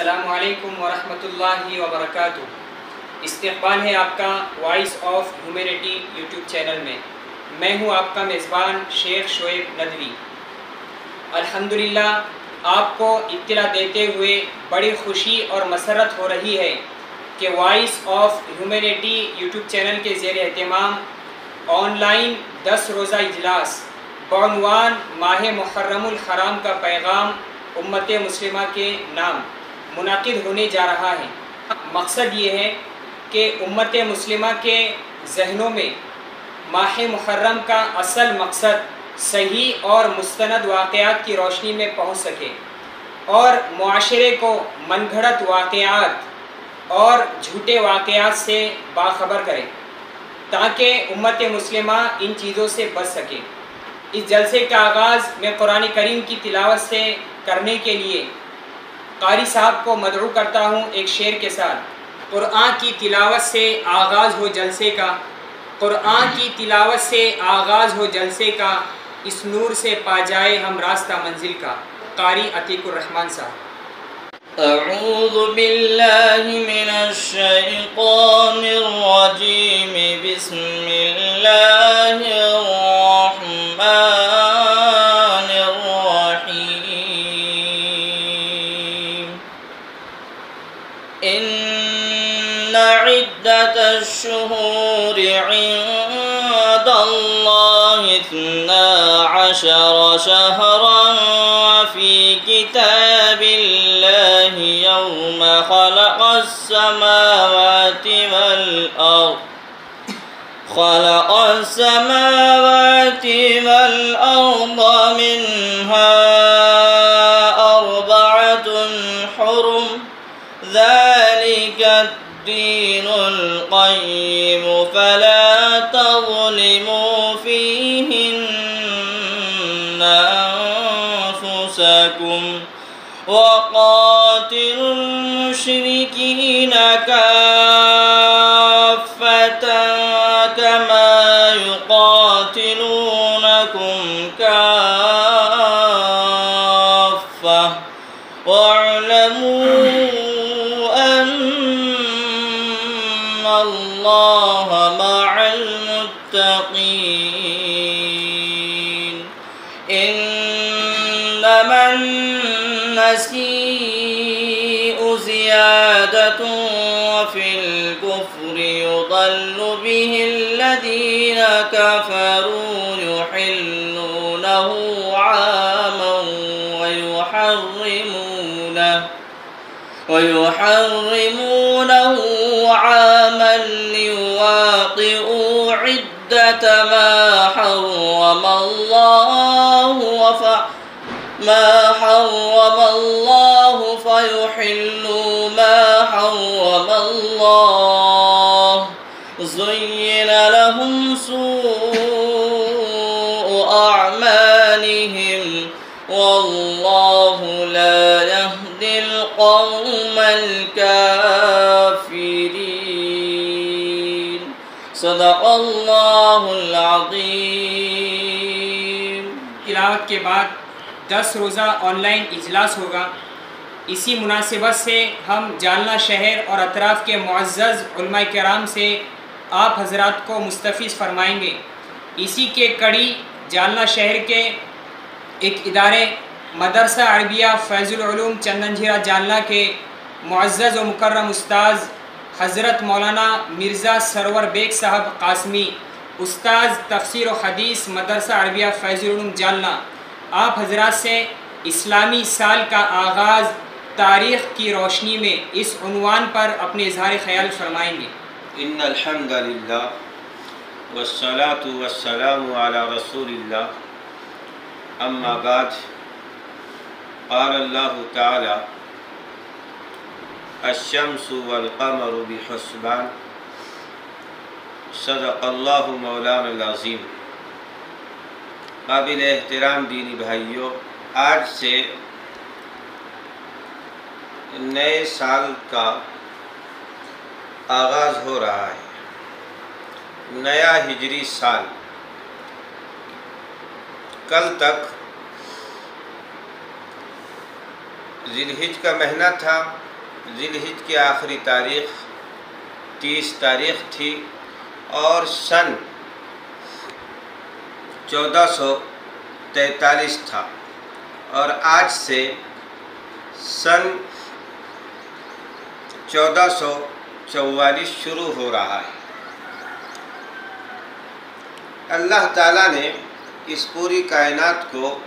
السلام علیکم ورحمۃ اللہ وبرکاتہ۔ استقبال ہے آپ کا voice of humanity YouTube channel میں۔ میں ہوں آپ کا میزبان شیخ شعیب ندوی۔ الحمدللہ آپ کو اطلاع دیتے ہوئے بڑی خوشی اور مسرت ہو رہی ہے کہ voice of humanity YouTube channel کے زیر اہتمام آن لائن 10 روزہ اجلاس بعنوان ماہ محرم الحرام کا پیغام امت مسلمہ کے نام منعقد ہونے جا رہا ہے۔ مقصد یہ ہے کہ امت مسلمہ کے ذہنوں میں ماہ محرم کا اصل مقصد صحیح اور مستند واقعات کی روشنی میں پہنچ سکے اور معاشرے کو من گھڑت واقعات اور جھوٹے واقعات سے باخبر کرے تاکہ امت مسلمہ ان چیزوں سے بچ سکے۔ اس جلسے کا آغاز میں قرآن کریم کی تلاوت سے کرنے کے لیے قاری صاحب کو مدعو کرتا ہوں ایک شعر کے ساتھ۔ قرآن کی تلاوت سے آغاز ہو جلسے کا، قرآن کی تلاوت سے آغاز ہو جلسے کا، اس نور سے پا جائے ہم راستہ منزل کا۔ قاری عتیق الرحمن صاحب۔ اعوذ باللہ من الشیطان الرجیم، بسم اللہ الرحمن الرحیم۔ ان عدت الشہور عند اللہ 12 شہرا فی کتاب اللہ یوم خلق السماوات والأرض منها 4 حرم ذلك الدين القيم فلا تظلموا فيهن أنفسكم وقاتلوا المشركين كافة كما يقاتلونكم كافة واعلموا أن الله مع المتقين۔ إنما النسيء زيادة وفي الكفر يضل به الذين كفروا يحلونه عاما ويحرمونه عاما ليواطئوا عدة ما حرم الله فيحلوا ما حرم الله زين لهم سوء أعمالهم والله لا يهدي القوم الكافرين۔ صدق اللہ العظیم۔ تلاوت کے بعد 10 روزہ آن لائن اجلاس ہوگا۔ اسی مناسبت سے ہم جالنہ شہر اور اطراف کے معزز علماء کرام سے آپ حضرات کو مستفیض فرمائیں گے۔ اسی کے کڑی جالنہ شہر کے ایک ادارے مدرسہ عربیہ فیض العلوم چندنجھیرہ جالنہ کے معزز و مکرم استاذ حضرت مولانا مرزا سرور بیگ صاحب قاسمی، استاذ تفسیر و حدیث مدرسہ عربیہ فیض العلوم جالنہ، آپ حضرات سے اسلامی سال کا آغاز تاریخ کی روشنی میں اس عنوان پر اپنے اظہار خیال فرمائیں گے۔ ان الحمد للہ والصلاة والسلام علی رسول اللہ، اما بعد، قال اللہ تعالی الشمس والقمر بحسبان، صدق اللہ مولانا العظیم۔ قابل احترام دینی بھائیوں، آج سے نئے سال کا آغاز ہو رہا ہے، نیا ہجری سال۔ کل تک ذی الحج کا مہینہ تھا، ذی الحج کی آخری تاریخ 30 تاریخ تھی اور سن 1443 تھا، اور آج سے سن 1444 شروع ہو رہا ہے۔ اللہ تعالیٰ نے اس پوری کائنات کو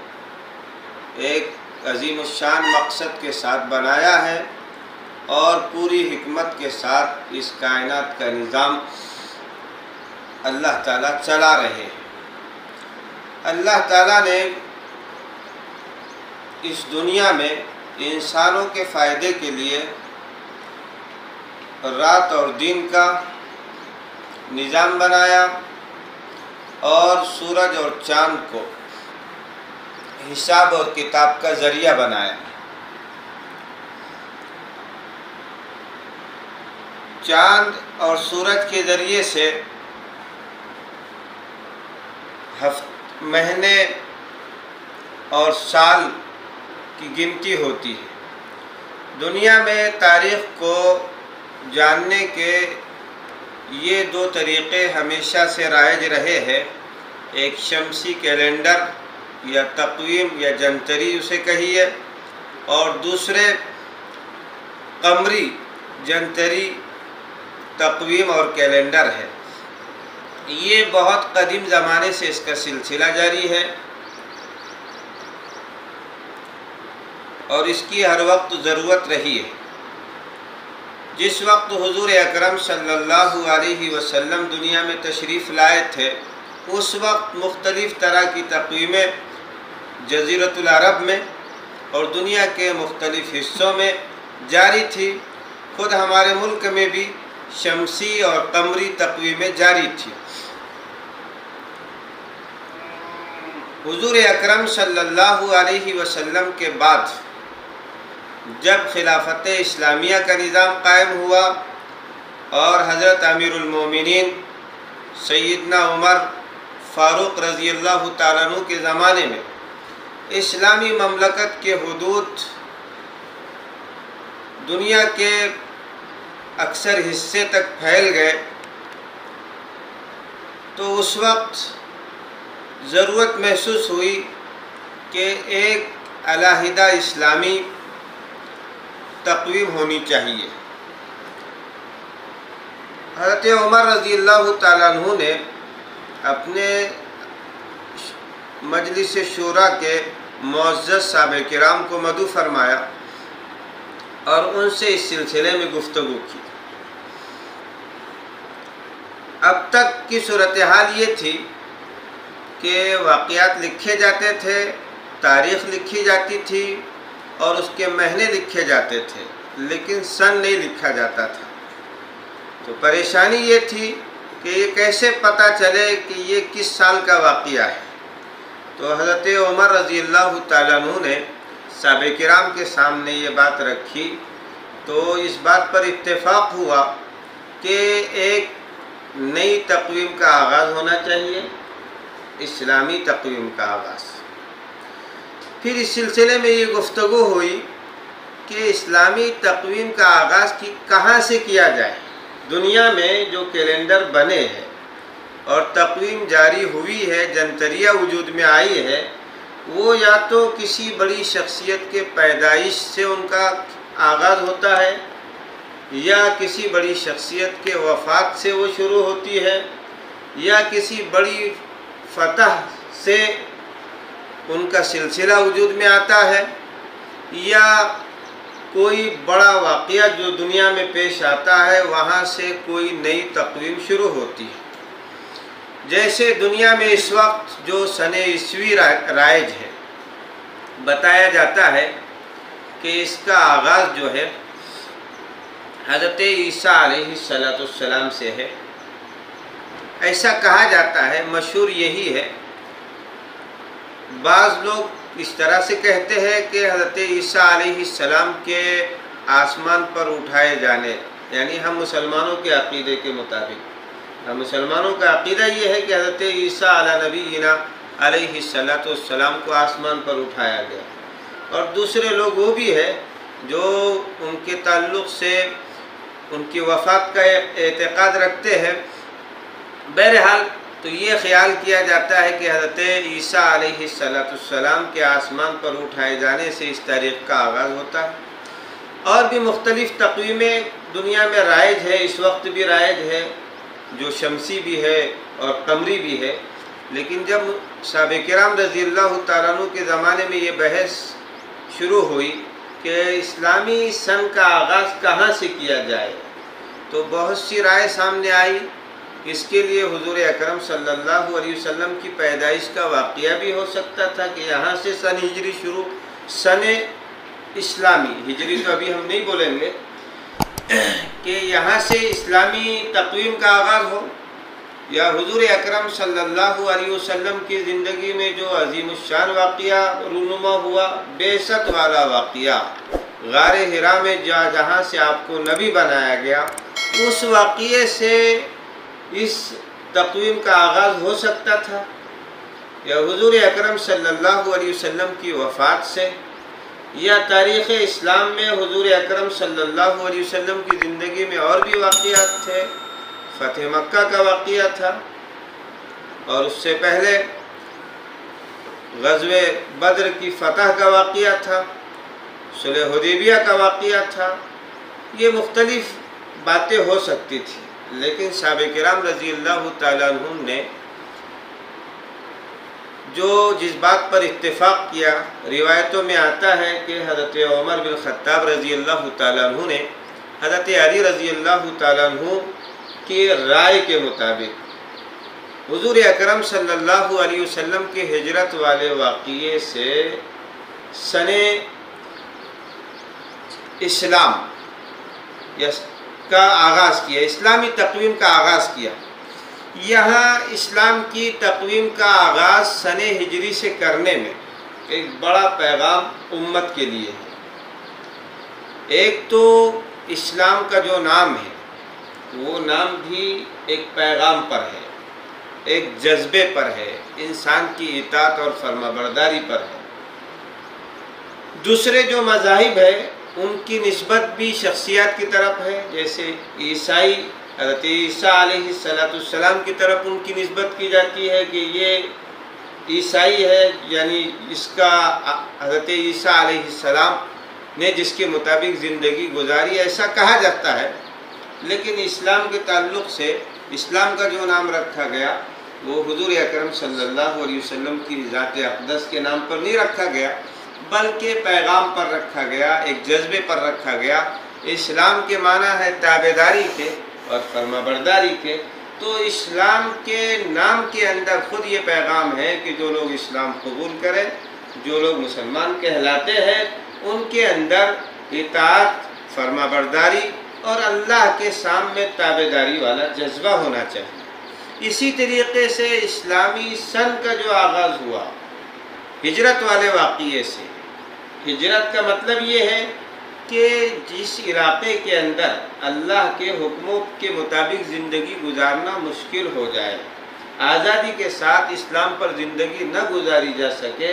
ایک عظیم الشان مقصد کے ساتھ بنایا ہے اور پوری حکمت کے ساتھ اس کائنات کا نظام اللہ تعالیٰ چلا رہے ہیں۔ اللہ تعالیٰ نے اس دنیا میں انسانوں کے فائدے کے لیے رات اور دن کا نظام بنایا اور سورج اور چاند کو حساب اور کتاب کا ذریعہ بنایا۔ چاند اور سورج کے ذریعے سے مہینے اور سال کی گنتی ہوتی ہے۔ دنیا میں تاریخ کو جاننے کے یہ 2 طریقے ہمیشہ سے رائج رہے ہیں، ایک شمسی کیلنڈر یا تقویم یا جنتری اسے کہیے، اور دوسرے قمری جنتری تقویم اور کیلنڈر ہے۔ یہ بہت قدیم زمانے سے اس کا سلسلہ جاری ہے اور اس کی ہر وقت ضرورت رہی ہے۔ جس وقت حضور اکرم صلی اللہ علیہ وسلم دنیا میں تشریف لائے تھے، اس وقت مختلف طرح کی تقویمیں جزیرۃ العرب میں اور دنیا کے مختلف حصوں میں جاری تھی۔ خود ہمارے ملک میں بھی شمسی اور قمری تقویمیں جاری تھی۔ حضور اکرم صلی اللہ علیہ وسلم کے بعد جب خلافت اسلامیہ کا نظام قائم ہوا اور حضرت امیر المومنین سیدنا عمر فاروق رضی اللہ تعالیٰ عنہ کے زمانے میں اسلامی مملکت کے حدود دنیا کے اکثر حصے تک پھیل گئے، تو اس وقت ضرورت محسوس ہوئی کہ ایک علیحدہ اسلامی تقویم ہونی چاہیے۔ حضرت عمر رضی اللہ تعالیٰ عنہ نے اپنے مجلس شورا کے معزز صحابہ کرام کو مدعو فرمایا اور ان سے اس سلسلے میں گفتگو کی۔ اب تک کی صورتحال یہ تھی کہ واقعات لکھے جاتے تھے، تاریخ لکھی جاتی تھی اور اس کے مہینے لکھے جاتے تھے، لیکن سن نہیں لکھا جاتا تھا۔ تو پریشانی یہ تھی کہ یہ کیسے پتہ چلے کہ یہ کس سال کا واقعہ ہے۔ تو حضرت عمر رضی اللہ تعالیٰ عنہ نے صحابہ کرام کے سامنے یہ بات رکھی، تو اس بات پر اتفاق ہوا کہ ایک نئی تقویم کا آغاز ہونا چاہیے، اسلامی تقویم کا آغاز۔ پھر اس سلسلے میں یہ گفتگو ہوئی کہ اسلامی تقویم کا آغاز کہاں سے کیا جائے۔ دنیا میں جو کیلنڈر بنے ہیں اور تقویم جاری ہوئی ہے، جنتریہ وجود میں آئی ہے، وہ یا تو کسی بڑی شخصیت کے پیدائش سے ان کا آغاز ہوتا ہے، یا کسی بڑی شخصیت کے وفات سے وہ شروع ہوتی ہے، یا کسی بڑی فتح سے ان کا سلسلہ وجود میں آتا ہے، یا کوئی بڑا واقعہ جو دنیا میں پیش آتا ہے وہاں سے کوئی نئی تقویم شروع ہوتی ہے۔ جیسے دنیا میں اس وقت جو سن عیسوی رائج ہے، بتایا جاتا ہے کہ اس کا آغاز جو ہے حضرت عیسیٰ علیہ السلام سے ہے۔ ایسا کہا جاتا ہے، مشہور یہی ہے۔ بعض لوگ اس طرح سے کہتے ہیں کہ حضرت عیسیٰ علیہ السلام کے آسمان پر اٹھائے جانے، یعنی ہم مسلمانوں کے عقیدے کے مطابق، ہم مسلمانوں کا عقیدہ یہ ہے کہ حضرت عیسیٰ علی نبینا علیہ السلام کو آسمان پر اٹھایا گیا، اور دوسرے لوگ وہ بھی ہے جو ان کے تعلق سے ان کی وفات کا اعتقاد رکھتے ہیں، بہرحال تو یہ خیال کیا جاتا ہے کہ حضرت عیسیٰ علیہ السلام کے آسمان پر اٹھائے جانے سے اس تاریخ کا آغاز ہوتا ہے۔ اور بھی مختلف تقویمیں دنیا میں رائج ہے، اس وقت بھی رائج ہے، جو شمسی بھی ہے اور قمری بھی ہے، لیکن جب صحابہ کرام رضی اللہ تعالیٰ عنہ کے زمانے میں یہ بحث شروع ہوئی کہ اسلامی سن کا آغاز کہاں سے کیا جائے، تو بہت سی رائے سامنے آئی۔ اس کے لیے حضور اکرم صلی اللہ علیہ وسلم کی پیدائش کا واقعہ بھی ہو سکتا تھا کہ یہاں سے سن ہجری شروع، سن اسلامی، ہجری تو ابھی ہم نہیں بولیں گے، کہ یہاں سے اسلامی تقویم کا آغاز ہو، یا حضور اکرم صلی اللہ علیہ وسلم کی زندگی میں جو عظیم الشان واقعہ رونما ہوا، بعثت والا واقعہ، غار حرا میں جہاں سے آپ کو نبی بنایا گیا، اس واقعے سے اس تقویم کا آغاز ہو سکتا تھا، یا حضور اکرم صلی اللہ علیہ وسلم کی وفات سے، یا تاریخ اسلام میں حضور اکرم صلی اللہ علیہ وسلم کی زندگی میں اور بھی واقعات تھے۔ فتح مکہ کا واقعہ تھا، اور اس سے پہلے غزوہ بدر کی فتح کا واقعہ تھا، صلح حدیبیہ کا واقعہ تھا۔ یہ مختلف باتیں ہو سکتی تھی، لیکن صحابہ کرام رضی اللہ تعالیٰ عنہ نے جس بات پر اتفاق کیا، روایتوں میں آتا ہے کہ حضرت عمر بن خطاب رضی اللہ تعالیٰ عنہ نے حضرت علی رضی اللہ تعالیٰ عنہ کی رائے کے مطابق حضور اکرم صلی اللہ علیہ وسلم کے ہجرت والے واقعے سے سن اسلام کا آغاز کیا، اسلامی تقویم کا آغاز کیا۔ یہاں اسلام کی تقویم کا آغاز سن ہجری سے کرنے میں ایک بڑا پیغام امت کے لیے ہے۔ ایک تو اسلام کا جو نام ہے وہ نام بھی ایک پیغام پر ہے، ایک جذبے پر ہے، انسان کی اطاعت اور فرمانبرداری پر ہے۔ دوسرے جو مذاہب ہیں ان کی نسبت بھی شخصیات کی طرف ہے، جیسے عیسائی، حضرت عیسیٰ علیہ السلام کی طرف ان کی نسبت کی جاتی ہے کہ یہ عیسائی ہے، یعنی اس کا حضرت عیسیٰ علیہ السلام نے جس کے مطابق زندگی گزاری، ایسا کہا جاتا ہے۔ لیکن اسلام کے تعلق سے اسلام کا جو نام رکھا گیا وہ حضور اکرم صلی اللہ علیہ وسلم کی ذات اقدس کے نام پر نہیں رکھا گیا، بلکہ پیغام پر رکھا گیا، ایک جذبے پر رکھا گیا۔ اسلام کے معنی ہے تابعداری کے اور فرمانبرداری کے، تو اسلام کے نام کے اندر خود یہ پیغام ہے کہ جو لوگ اسلام قبول کریں، جو لوگ مسلمان کہلاتے ہیں، ان کے اندر اطاعت، فرمانبرداری اور اللہ کے سامنے تابعداری والا جذبہ ہونا چاہیے۔ اسی طریقے سے اسلامی سن کا جو آغاز ہوا ہجرت والے واقعے سے، ہجرت کا مطلب یہ ہے کہ جس علاقے کے اندر اللہ کے حکموں کے مطابق زندگی گزارنا مشکل ہو جائے، آزادی کے ساتھ اسلام پر زندگی نہ گزاری جا سکے،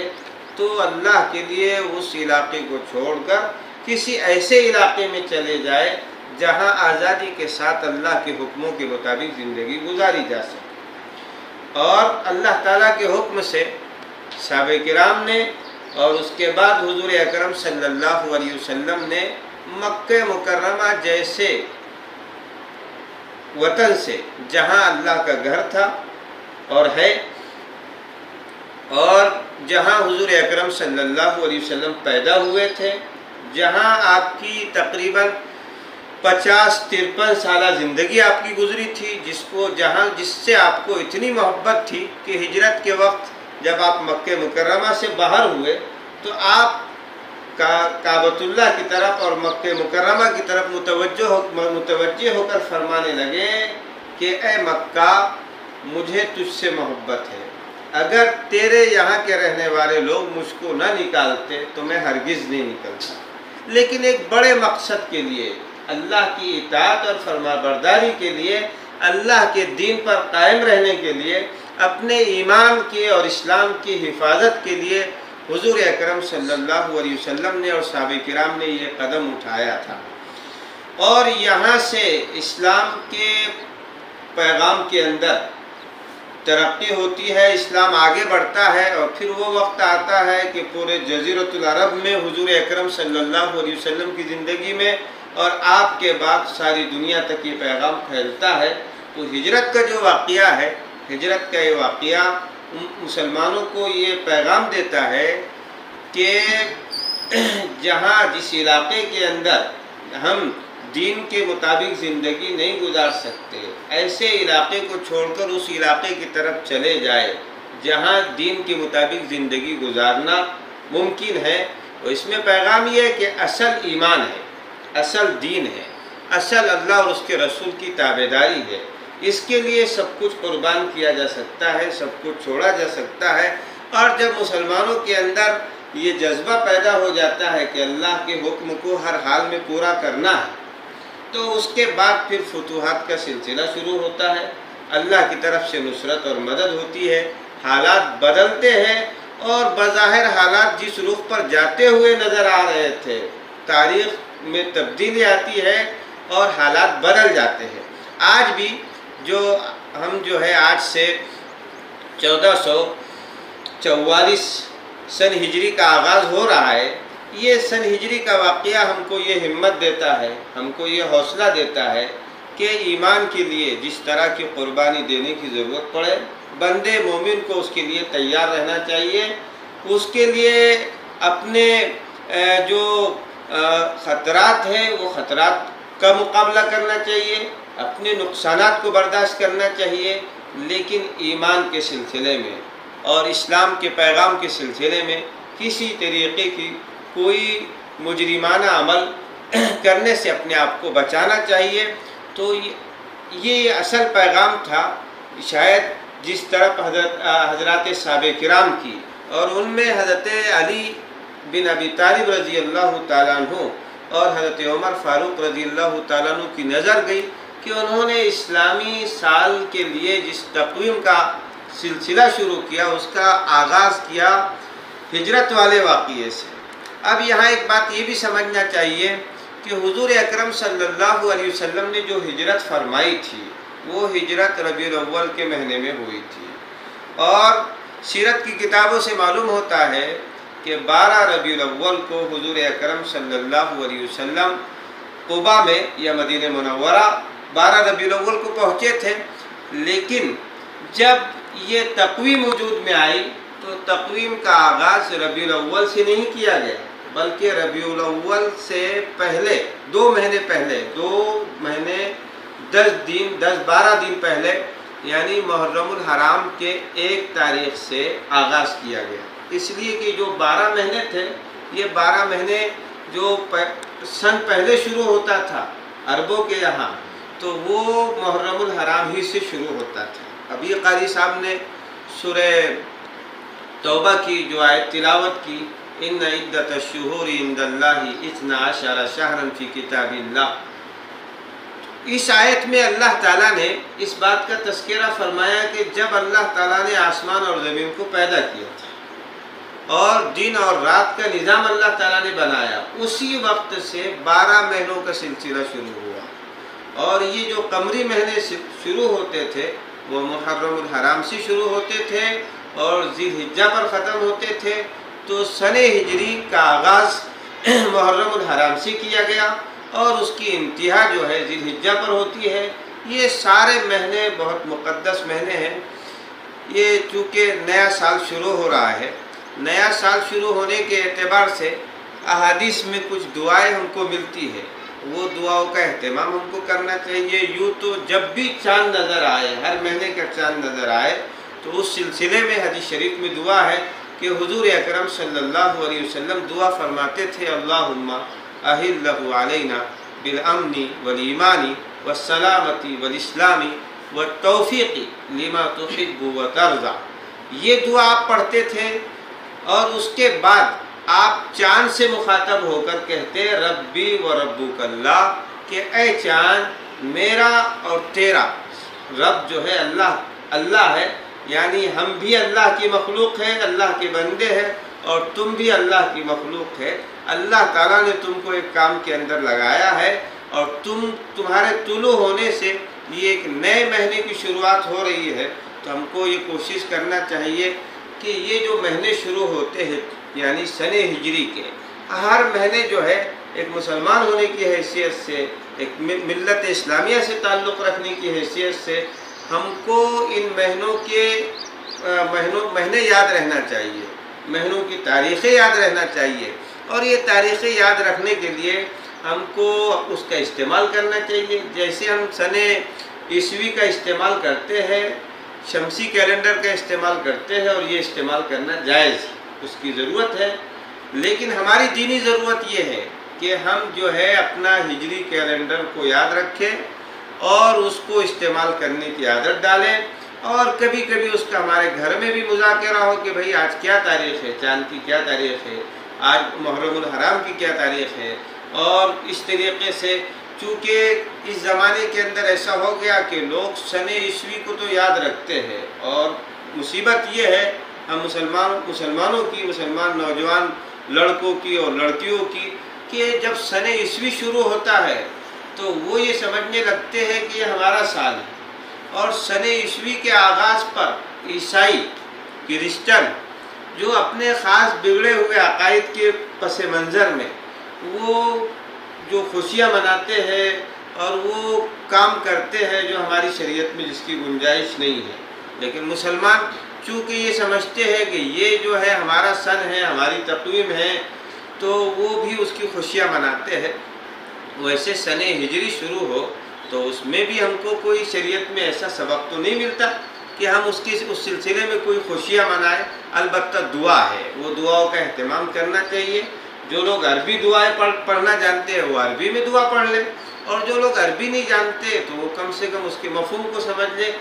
تو اللہ کے لیے اس علاقے کو چھوڑ کر کسی ایسے علاقے میں چلے جائے جہاں آزادی کے ساتھ اللہ کے حکموں کے مطابق زندگی گزاری جا سکے۔ اور اللہ تعالیٰ کے حکم سے صحابہ کرام نے اور اس کے بعد حضور اکرم صلی اللہ علیہ وسلم نے مکہ مکرمہ جیسے وطن سے، جہاں اللہ کا گھر تھا اور ہے، اور جہاں حضور اکرم صلی اللہ علیہ وسلم پیدا ہوئے تھے، جہاں آپ کی تقریباً 50-53 سالہ زندگی آپ کی گزری تھی، جس سے آپ کو اتنی محبت تھی کہ ہجرت کے وقت جب آپ مکہ مکرمہ سے باہر ہوئے تو آپ کعبۃ اللہ کی طرف اور مکہ مکرمہ کی طرف متوجہ ہو کر فرمانے لگے کہ اے مکہ، مجھے تجھ سے محبت ہے، اگر تیرے یہاں کے رہنے والے لوگ مجھ کو نہ نکالتے تو میں ہرگز نہیں نکلتا، لیکن ایک بڑے مقصد کے لیے، اللہ کی اطاعت اور فرمانبرداری کے لیے، اللہ کے دین پر قائم رہنے کے لیے، اپنے ایمان کی اور اسلام کی حفاظت کے لیے حضور اکرم صلی اللہ علیہ وسلم نے اور صحابہ کرام نے یہ قدم اٹھایا تھا، اور یہاں سے اسلام کے پیغام کے اندر ترقی ہوتی ہے، اسلام آگے بڑھتا ہے، اور پھر وہ وقت آتا ہے کہ پورے جزیرۃ العرب میں حضور اکرم صلی اللہ علیہ وسلم کی زندگی میں اور آپ کے بعد ساری دنیا تک یہ پیغام پھیلتا ہے۔ تو ہجرت کا جو واقعہ ہے، ہجرت کا یہ واقعہ مسلمانوں کو یہ پیغام دیتا ہے کہ جہاں جس علاقے کے اندر ہم دین کے مطابق زندگی نہیں گزار سکتے، ایسے علاقے کو چھوڑ کر اس علاقے کی طرف چلے جائے جہاں دین کے مطابق زندگی گزارنا ممکن ہے۔ اور اس میں پیغام یہ ہے کہ اصل ایمان ہے، اصل دین ہے، اصل اللہ اور اس کے رسول کی تابعداری ہے۔ اس کے لیے سب کچھ قربان کیا جا سکتا ہے، سب کچھ چھوڑا جا سکتا ہے۔ اور جب مسلمانوں کے اندر یہ جذبہ پیدا ہو جاتا ہے کہ اللہ کے حکم کو ہر حال میں پورا کرنا ہے، تو اس کے بعد پھر فتوحات کا سلسلہ شروع ہوتا ہے، اللہ کی طرف سے نصرت اور مدد ہوتی ہے، حالات بدلتے ہیں، اور بظاہر حالات جس رخ پر جاتے ہوئے نظر آ رہے تھے، تاریخ میں تبدیلی آتی ہے اور حالات بدل جاتے ہیں۔ آج بھی ہم آج سے 1444 سن ہجری کا آغاز ہو رہا ہے، یہ سن ہجری کا واقعہ ہم کو یہ ہمت دیتا ہے، ہم کو یہ حوصلہ دیتا ہے کہ ایمان کے لیے جس طرح کی قربانی دینے کی ضرورت پڑے، بندے مومن کو اس کے لیے تیار رہنا چاہیے، اس کے لیے اپنے جو خطرات ہیں وہ خطرات کا مقابلہ کرنا چاہیے، اپنے نقصانات کو برداشت کرنا چاہیے، لیکن ایمان کے سلسلے میں اور اسلام کے پیغام کے سلسلے میں کسی طریقے کی کوئی مجرمانہ عمل کرنے سے اپنے آپ کو بچانا چاہیے۔ تو یہ اصل پیغام تھا، شاید جس طرح حضرات صحابہ کرام کی، اور ان میں حضرت علی بن ابی طالب رضی اللہ تعالیٰ عنہ اور حضرت عمر فاروق رضی اللہ تعالیٰ عنہ کی نظر گئی کہ انہوں نے اسلامی سال کے لیے جس تقویم کا سلسلہ شروع کیا، اس کا آغاز کیا ہجرت والے واقعے سے۔ اب یہاں ایک بات یہ بھی سمجھنا چاہیے کہ حضور اکرم صلی اللہ علیہ وسلم نے جو ہجرت فرمائی تھی وہ ہجرت ربیع الاول کے مہینے میں ہوئی تھی، اور سیرت کی کتابوں سے معلوم ہوتا ہے کہ 12 ربیع الاول کو حضور اکرم صلی اللہ علیہ وسلم قباء میں یا مدینہ منورہ 12 ربیع الاول کو پہنچے تھے، لیکن جب یہ تقویم وجود میں آئی تو تقویم کا آغاز ربیع الاول سے نہیں کیا گیا، بلکہ ربیع الاول سے پہلے 2 مہینے پہلے، 2 مہینے 12 دن پہلے، یعنی محرم الحرام کے 1 تاریخ سے آغاز کیا گیا۔ اس لیے کہ جو 12 مہینے تھے، یہ 12 مہینے جو سن پہلے شروع ہوتا تھا عربوں کے یہاں، تو وہ محرم الحرام ہی سے شروع ہوتا تھا۔ ابھی قاری صاحب نے سورہ توبہ کی جو آیت تلاوت کی، ان عدت الشہور عند اللہ 12 شہرا فی کتاب اللہ، اس آیت میں اللہ تعالیٰ نے اس بات کا تذکرہ فرمایا کہ جب اللہ تعالیٰ نے آسمان اور زمین کو پیدا کیا تھا اور دن اور رات کا نظام اللہ تعالیٰ نے بنایا، اسی وقت سے 12 مہینوں کا سلسلہ شروع ہوا، اور یہ جو قمری مہینے شروع ہوتے تھے وہ محرم الحرام سے شروع ہوتے تھے اور ذی الحجہ پر ختم ہوتے تھے۔ تو سن ہجری کا آغاز محرم الحرام سے کیا گیا اور اس کی انتہا جو ہے ذی الحجہ پر ہوتی ہے۔ یہ سارے مہینے بہت مقدس مہینے ہیں۔ یہ چونکہ نیا سال شروع ہو رہا ہے، نیا سال شروع ہونے کے اعتبار سے احادیث میں کچھ دعائیں ہم کو ملتی ہے، وہ دعاؤں کا اہتمام ہم کو کرنا چاہیے۔ یوں تو جب بھی چاند نظر آئے، ہر مہینے کا چاند نظر آئے، تو اس سلسلے میں حدیث شریف میں دعا ہے کہ حضور اکرم صلی اللہ علیہ وسلم دعا فرماتے تھے، اللہم احلہ علینا بالامن والایمان والسلامت والاسلام والتوفیق لما تحب وترضى۔ یہ دعا آپ پڑھتے تھے، اور اس کے بعد آپ چاند سے مخاطب ہو کر کہتے ربی و ربک اللہ، کہ اے چاند میرا اور تیرا رب جو ہے اللہ ہے، یعنی ہم بھی اللہ کی مخلوق ہیں، اللہ کے بندے ہیں، اور تم بھی اللہ کی مخلوق ہے. اللہ تعالیٰ نے تم کو ایک کام کے اندر لگایا ہے اور تمہارے طلوع ہونے سے یہ ایک نئے مہینے کی شروعات ہو رہی ہے. تو ہم کو یہ کوشش کرنا چاہیے کہ یہ جو مہینے شروع ہوتے ہیں یعنی سن ہجری کے، ہر مہینے جو ہے ایک مسلمان ہونے کی حیثیت سے، ایک ملت اسلامیہ سے تعلق رکھنے کی حیثیت سے ہم کو ان مہینوں کے مہینے یاد رہنا چاہیے، مہینوں کی تاریخیں یاد رہنا چاہیے. اور یہ تاریخیں یاد رکھنے کے لیے ہم کو اس کا استعمال کرنا چاہیے. جیسے ہم سن عیسوی کا استعمال کرتے ہیں، شمسی کیلنڈر کا استعمال کرتے ہیں، اور یہ استعمال کرنا جائز، اس کی ضرورت ہے. لیکن ہماری دینی ضرورت یہ ہے کہ ہم جو ہے اپنا ہجری کیلنڈر کو یاد رکھیں اور اس کو استعمال کرنے کی عادت ڈالیں. اور کبھی کبھی اس کا ہمارے گھر میں بھی مذاکرہ ہو کہ بھئی آج کیا تاریخ ہے، چاند کی کیا تاریخ ہے، آج محرم الحرام کی کیا تاریخ ہے. اور اس طریقے سے چونکہ اس زمانے کے اندر ایسا ہو گیا کہ لوگ سن عیسوی کو تو یاد رکھتے ہیں، اور مصیبت یہ ہے ہم مسلمانوں کی، مسلمان نوجوان لڑکوں کی اور لڑکیوں کی، کہ جب سن عیسوی شروع ہوتا ہے تو وہ یہ سمجھنے لگتے ہیں کہ یہ ہمارا سال ہے. اور سن عیسوی کے آغاز پر عیسائی کرسچن جو اپنے خاص بگڑے ہوئے عقائد کے پس منظر میں وہ جو خوشیاں مناتے ہیں اور وہ کام کرتے ہیں جو ہماری شریعت میں جس کی گنجائش نہیں ہے. لیکن مسلمان چونکہ یہ سمجھتے ہیں کہ یہ جو ہے ہمارا سن ہے، ہماری تقویم ہے، تو وہ بھی اس کی خوشیاں مناتے ہیں. ویسے سن ہجری شروع ہو تو اس میں بھی ہم کو کوئی شریعت میں ایسا سبق تو نہیں ملتا کہ ہم اس سلسلے میں کوئی خوشیاں منائیں. البتہ دعا ہے، وہ دعاؤں کا اہتمام کرنا چاہیے. جو لوگ عربی دعائیں پڑھنا جانتے ہیں وہ عربی میں دعا پڑھ لیں، اور جو لوگ عربی نہیں جانتے تو وہ کم سے کم اس کے مفہوم کو سمجھ لیں.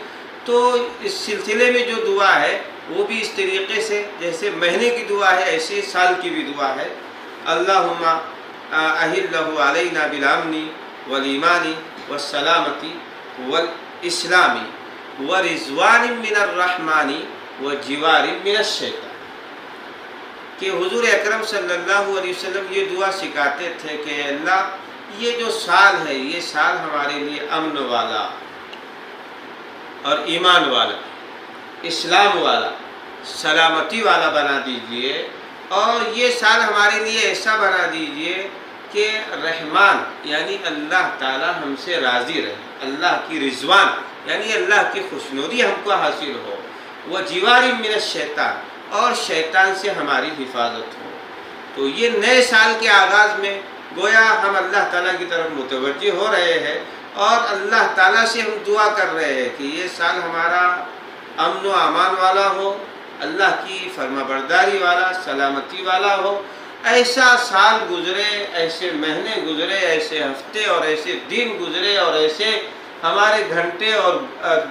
تو اس سلسلے میں جو دعا ہے وہ بھی اس طریقے سے جیسے مہینے کی دعا ہے ایسے سال کی بھی دعا ہے. اللہم احلہ علینا بالامن والایمان والسلامتی والاسلام ورضوان من الرحمن وجوار من الشیطان. کہ حضور اکرم صلی اللہ علیہ وسلم یہ دعا سکھاتے تھے کہ اللہ یہ جو سال ہے یہ سال ہمارے لیے امن والا اور ایمان والا، اسلام والا، سلامتی والا بنا دیجئے. اور یہ سال ہمارے لیے ایسا بنا دیجئے کہ رحمان یعنی اللہ تعالی ہم سے راضی رہے، اللہ کی رضوان یعنی اللہ کی خوشنودی ہم کو حاصل ہو. وجوار من الشیطان، اور شیطان سے ہماری حفاظت ہو. تو یہ نئے سال کے آغاز میں گویا ہم اللہ تعالیٰ کی طرف متوجہ ہو رہے ہیں اور اللہ تعالیٰ سے ہم دعا کر رہے ہیں کہ یہ سال ہمارا امن و امان والا ہو، اللہ کی فرما برداری والا، سلامتی والا ہو. ایسا سال گزرے، ایسے مہینے گزرے، ایسے ہفتے اور ایسے دن گزرے، اور ایسے ہمارے گھنٹے اور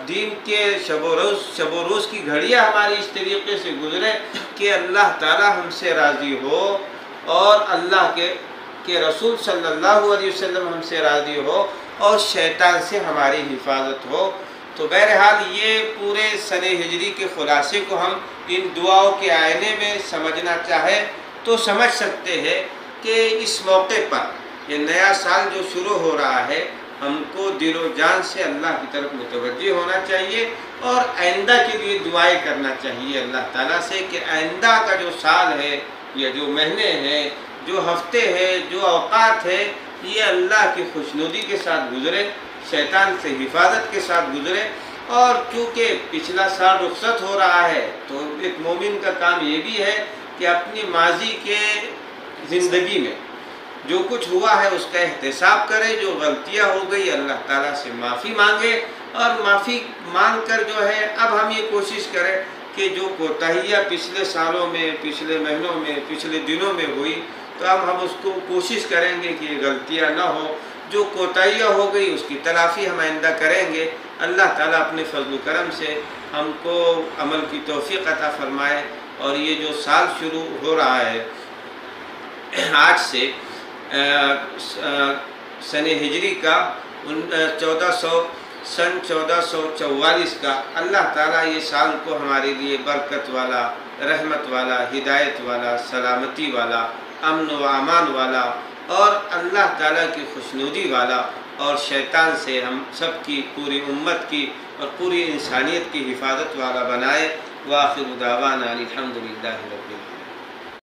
دین کے شب و روز کی گھڑیاں ہماری اس طریقے سے گزرے کہ اللہ تعالیٰ ہم سے راضی ہو اور اللہ کے رسول صلی اللہ علیہ وسلم ہم سے راضی ہو اور شیطان سے ہماری حفاظت ہو. تو بہرحال یہ پورے سن ہجری کے خلاصے کو ہم ان دعاؤں کے آئینے میں سمجھنا چاہیں تو سمجھ سکتے ہیں کہ اس موقع پر یہ نیا سال جو شروع ہو رہا ہے ہم کو دل و جان سے اللہ کی طرف متوجہ ہونا چاہیے اور آئندہ کے لیے دعائیں کرنا چاہیے اللہ تعالیٰ سے کہ آئندہ کا جو سال ہے یا جو مہینے ہیں، جو ہفتے ہیں، جو اوقات ہے، یہ اللہ کی خوشنودی کے ساتھ گزرے، شیطان سے حفاظت کے ساتھ گزرے. اور چونکہ پچھلا سال رخصت ہو رہا ہے تو ایک مومن کا کام یہ بھی ہے کہ اپنی ماضی کے زندگی میں جو کچھ ہوا ہے اس کا احتساب کرے، جو غلطیاں ہو گئی اللہ تعالیٰ سے معافی مانگے، اور معافی مانگ کر جو ہے اب ہم یہ کوشش کریں کہ جو کوتاہیاں پچھلے سالوں میں، پچھلے مہینوں میں، پچھلے دنوں میں ہوئی تو اب ہم اس کو کوشش کریں گے کہ یہ غلطیاں نہ ہو. جو کوتاہیاں ہو گئی اس کی تلافی ہم آئندہ کریں گے. اللہ تعالیٰ اپنے فضل و کرم سے ہم کو عمل کی توفیق عطا فرمائے. اور یہ جو سال شروع ہو رہا ہے آج سے سن ہجری کا 1444 کا، اللہ تعالیٰ یہ سال کو ہمارے لیے برکت والا، رحمت والا، ہدایت والا، سلامتی والا، امن و امان والا اور اللہ تعالیٰ کی خوشنودی والا اور شیطان سے ہم سب کی، پوری امت کی اور پوری انسانیت کی حفاظت والا بنائے۔ وآخر دعوانا الحمدللہ رب العالمین۔